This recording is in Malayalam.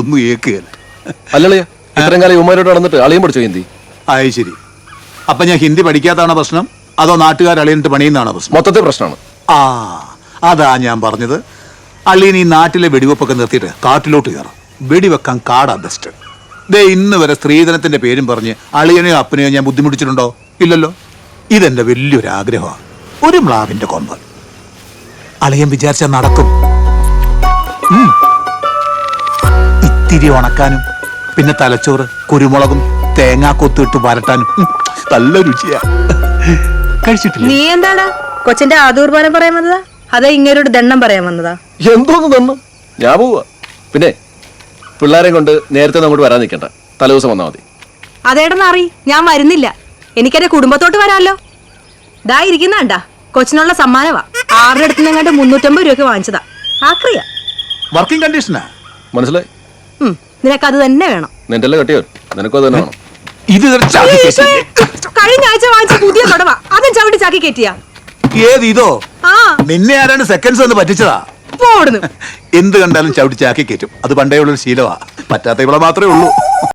ഒന്നും ഏക്കുകയല്ല. അല്ലളിയ ഇത്രയും കാലം യുവമാരോട് നടന്നിട്ട് അളിയും പഠിച്ചോ ഹിന്ദി? ആയി ശരി. അപ്പൊ ഞാൻ ഹിന്ദി പഠിക്കാത്തതാണോ പ്രശ്നം, അതോ നാട്ടുകാർ അളിയനിട്ട് പണിയുന്നതാണോ പ്രശ്നം? മൊത്തത്തിൽ പ്രശ്നമാണ്. ആ അതാ ഞാൻ പറഞ്ഞത്. അളിയൻ ഈ നാട്ടിലെ വെടിവെപ്പൊക്കെ നിർത്തിയിട്ട് കാട്ടിലോട്ട് കയറാം. വെടിവെക്കാൻ കാടാ ബെസ്റ്റ്. ദേ ഇന്ന് വരെ സ്ത്രീധനത്തിന്റെ പേരും പറഞ്ഞ് അളിയനെയോ അപ്പനെയോ ഞാൻ ബുദ്ധിമുട്ടിച്ചിട്ടുണ്ടോ? ഇല്ലല്ലോ. ഇതെന്റെ വലിയൊരു ആഗ്രഹമാണ്. ഒരു മ്ലാവിന്റെ കൊമ്പ്. അളിയൻ വിചാരിച്ചാൽ നടക്കും. ഇത്തിരി ഉണക്കാനും പിന്നെ തലച്ചോറ് കുരുമുളകും തേങ്ങാക്കൊത്തിട്ട് വരട്ടാനും നല്ല രുചിയാ. കഴിച്ചിട്ടില്ല? നീ എന്താടാ കൊച്ചിന്റെ ആദൂർബാനം പറയാൻ വന്നതാ, അതോ ഇങ്ങനൊരു ദണ്ണം പറയാൻ വന്നതാ? എന്തോന്ന് തന്നു? ഞാൻ പോവാ. പിന്നെ പിള്ളേരെ കൊണ്ട് നേരത്തെ അങ്ങോട്ട് വരാൻ നിൽക്കണ്ട, തലേദിവസം വന്നാൽ മതി. അതേടെന്നറി, ഞാൻ വരുന്നില്ല. എനിക്കെന്റെ കുടുംബത്തോട്ട് വരാമല്ലോ. ദാ ഇരിക്കുന്നാണ്ടാ കൊച്ചിനുള്ള സമ്മാനവാ. ആരുടെ അടുത്ത് നിങ്ങാണ്ട് 350 രൂപയ്ക്ക് വാങ്ങിച്ചതാ. ആക്രിയ വർക്കിംഗ് കണ്ടീഷനാ. മനസ്സിലായി? നിനക്കത് തന്നെ വേണം. നിന്റെ കെട്ടിയോ? നിനക്കും അത് തന്നെ വേണം. ഇത് കഴിഞ്ഞ ആഴ്ച വാങ്ങിച്ച പുതിയ തുടവാ, അതും ചവിട്ടി ചാക്കി കയറ്റിയാ. ഏത് ഇതോ? ആ നിന്നെ ആരാണ് സെക്കൻഡ്സ് ഒന്ന് പറ്റിച്ചതാ? പോടുന്നു. എന്ത് കണ്ടാലും ചവിട്ടി ചാക്കി കയറ്റും. അത് പണ്ടേ ഉള്ളൊരു ശീലമാ. പറ്റാത്ത ഇവിടെ മാത്രമേ ഉള്ളൂ.